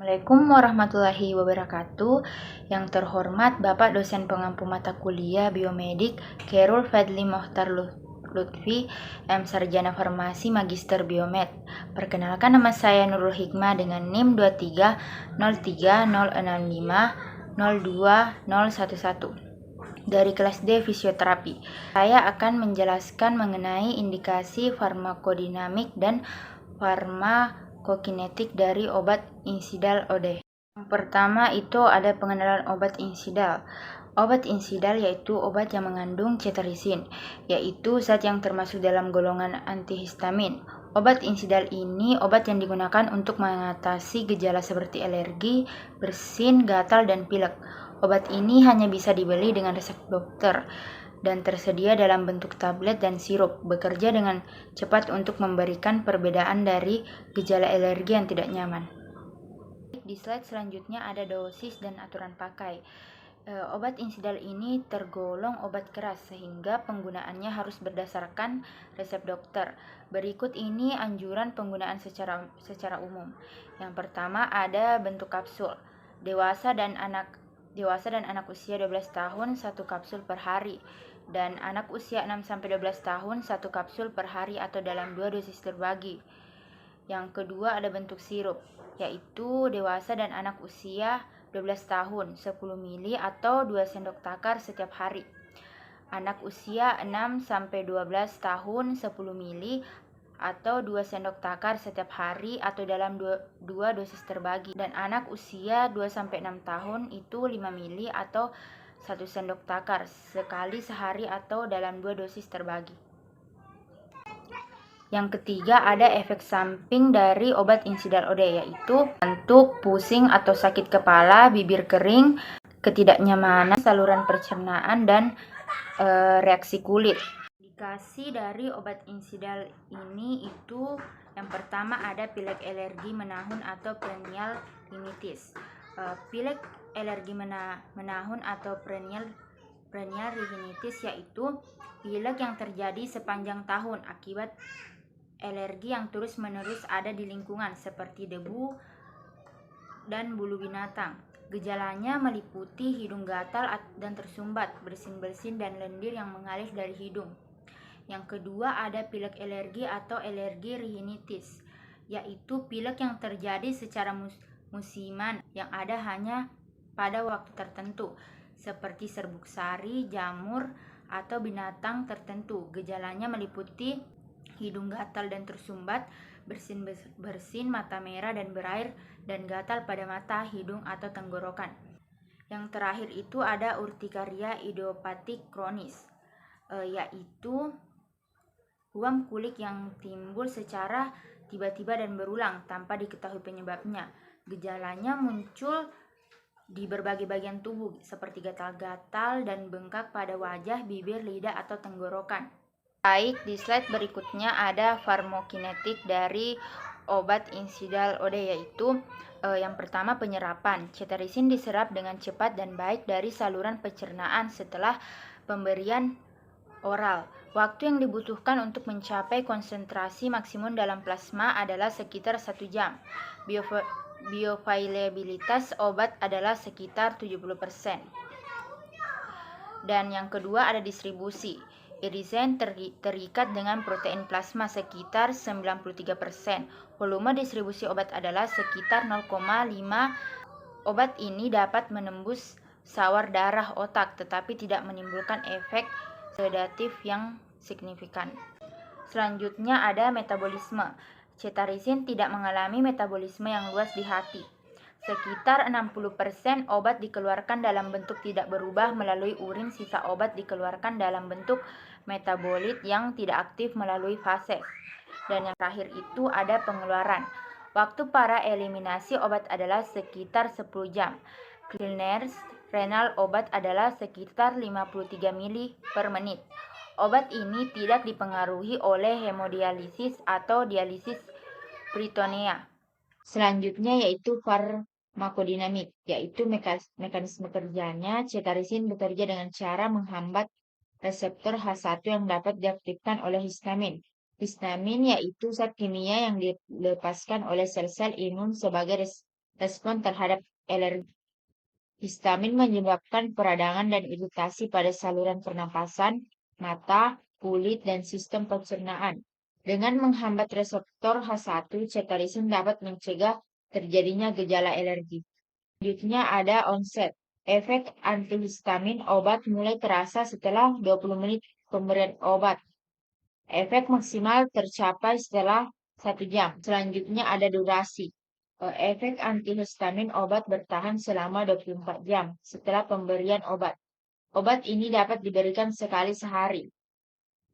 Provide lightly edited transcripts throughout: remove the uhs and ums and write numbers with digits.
Assalamualaikum warahmatullahi wabarakatuh. Yang terhormat Bapak dosen pengampu mata kuliah Biomedik Khairul Fadli Mohtar Lutfi, M Sarjana Farmasi Magister Biomed. Perkenalkan, nama saya Nurul Hikmah dengan NIM 2303065021011 dari kelas D fisioterapi. Saya akan menjelaskan mengenai indikasi farmakodinamik dan farmakokinetik dari obat insidal OD. Yang pertama itu ada pengenalan obat insidal. Obat insidal yaitu obat yang mengandung cetirizin, yaitu zat yang termasuk dalam golongan antihistamin. Obat insidal ini obat yang digunakan untuk mengatasi gejala seperti alergi, bersin, gatal, dan pilek. Obat ini hanya bisa dibeli dengan resep dokter dan tersedia dalam bentuk tablet dan sirup, bekerja dengan cepat untuk memberikan perbedaan dari gejala alergi yang tidak nyaman. Di slide selanjutnya ada dosis dan aturan pakai. Obat insidal ini tergolong obat keras sehingga penggunaannya harus berdasarkan resep dokter. Berikut ini anjuran penggunaan secara umum. Yang pertama ada bentuk kapsul. Dewasa dan anak usia 12 tahun 1 kapsul per hari, dan anak usia 6-12 tahun 1 kapsul per hari atau dalam 2 dosis terbagi. Yang kedua ada bentuk sirup, yaitu dewasa dan anak usia 12 tahun 10 mili atau 2 sendok takar setiap hari. Anak usia 6-12 tahun 10 mili atau 2 sendok takar setiap hari atau dalam 2 dosis terbagi. Dan anak usia 2-6 tahun itu 5 mili atau 1 sendok takar sekali sehari atau dalam 2 dosis terbagi. Yang ketiga ada efek samping dari obat insidal OD, yaitu batuk, pusing atau sakit kepala, bibir kering, ketidaknyamanan saluran pencernaan, dan reaksi kulit. Indikasi dari obat insidal ini itu yang pertama ada pilek alergi menahun atau perennial rhinitis. Pilek alergi menahun atau perennial rhinitis yaitu pilek yang terjadi sepanjang tahun akibat alergi yang terus-menerus ada di lingkungan seperti debu dan bulu binatang. Gejalanya meliputi hidung gatal dan tersumbat, bersin-bersin, dan lendir yang mengalir dari hidung. Yang kedua ada pilek alergi atau alergi rhinitis, yaitu pilek yang terjadi secara musiman yang ada hanya pada waktu tertentu, seperti serbuk sari, jamur, atau binatang tertentu. Gejalanya meliputi hidung gatal dan tersumbat, bersin, mata merah dan berair, dan gatal pada mata, hidung, atau tenggorokan. Yang terakhir itu ada urtikaria idiopatik kronis, yaitu ruam kulit yang timbul secara tiba-tiba dan berulang tanpa diketahui penyebabnya. Gejalanya muncul di berbagai bagian tubuh seperti gatal-gatal dan bengkak pada wajah, bibir, lidah, atau tenggorokan. Baik, di slide berikutnya ada farmakokinetik dari obat insidal OD, yaitu yang pertama penyerapan. Cetirizin diserap dengan cepat dan baik dari saluran pencernaan setelah pemberian oral. Waktu yang dibutuhkan untuk mencapai konsentrasi maksimum dalam plasma adalah sekitar 1 jam. Bioavailabilitas obat adalah sekitar 70%. Dan yang kedua ada distribusi. Irizen terikat dengan protein plasma sekitar 93%. Volume distribusi obat adalah sekitar 0,5. Obat ini dapat menembus sawar darah otak tetapi tidak menimbulkan efek sedatif yang signifikan. Selanjutnya ada metabolisme. Cetirizin tidak mengalami metabolisme yang luas di hati. Sekitar 60% obat dikeluarkan dalam bentuk tidak berubah melalui urin, sisa obat dikeluarkan dalam bentuk metabolit yang tidak aktif melalui fase. Dan yang terakhir itu ada pengeluaran. Waktu para eliminasi obat adalah sekitar 10 jam. Clearance renal obat adalah sekitar 53 mili per menit. Obat ini tidak dipengaruhi oleh hemodialisis atau dialisis peritoneal. Selanjutnya yaitu farmakodinamik, yaitu mekanisme kerjanya. Cetirizin bekerja dengan cara menghambat reseptor H1 yang dapat diaktifkan oleh histamin. Histamin yaitu zat kimia yang dilepaskan oleh sel-sel imun sebagai respon terhadap alergi. Histamin menyebabkan peradangan dan iritasi pada saluran pernapasan, mata, kulit, dan sistem pencernaan. Dengan menghambat reseptor H1, cetirizine dapat mencegah terjadinya gejala alergi. Selanjutnya ada onset. Efek antihistamin obat mulai terasa setelah 20 menit pemberian obat. Efek maksimal tercapai setelah 1 jam. Selanjutnya ada durasi. Efek antihistamin obat bertahan selama 24 jam setelah pemberian obat. Obat ini dapat diberikan sekali sehari.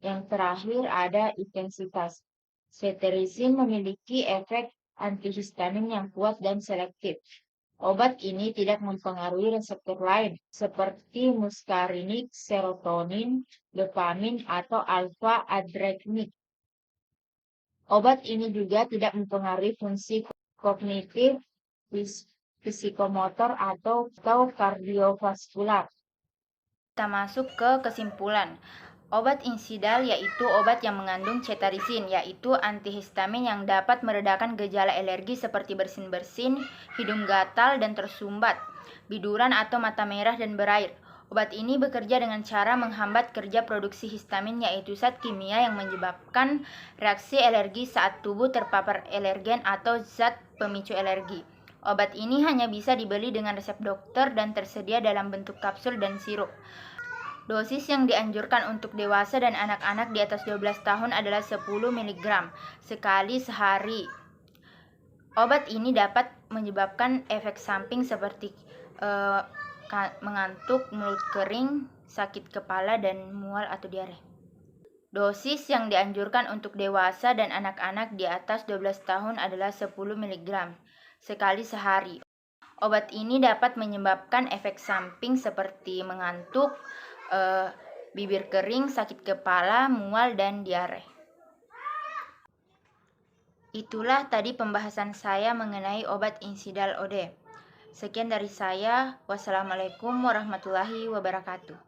Yang terakhir ada intensitas. Cetirizine memiliki efek antihistamin yang kuat dan selektif. Obat ini tidak mempengaruhi reseptor lain seperti muskarinik, serotonin, dopamin, atau alfa-adrenergic. Obat ini juga tidak mempengaruhi fungsi kognitif, psikomotor, atau kardiovaskular. Kita masuk ke kesimpulan. Obat Insidal yaitu obat yang mengandung cetirizine, yaitu antihistamin yang dapat meredakan gejala alergi seperti bersin-bersin, hidung gatal dan tersumbat, biduran atau mata merah dan berair. Obat ini bekerja dengan cara menghambat kerja produksi histamin, yaitu zat kimia yang menyebabkan reaksi alergi saat tubuh terpapar alergen atau zat pemicu alergi. Obat ini hanya bisa dibeli dengan resep dokter dan tersedia dalam bentuk kapsul dan sirup. Dosis yang dianjurkan untuk dewasa dan anak-anak di atas 12 tahun adalah 10 mg sekali sehari. Obat ini dapat menyebabkan efek samping seperti mengantuk, mulut kering, sakit kepala, dan mual atau diare. Dosis yang dianjurkan untuk dewasa dan anak-anak di atas 12 tahun adalah 10 mg sekali sehari. Obat ini dapat menyebabkan efek samping seperti mengantuk, bibir kering, sakit kepala, mual, dan diare. Itulah tadi pembahasan saya mengenai obat Insidal OD. Sekian dari saya. Wassalamualaikum warahmatullahi wabarakatuh.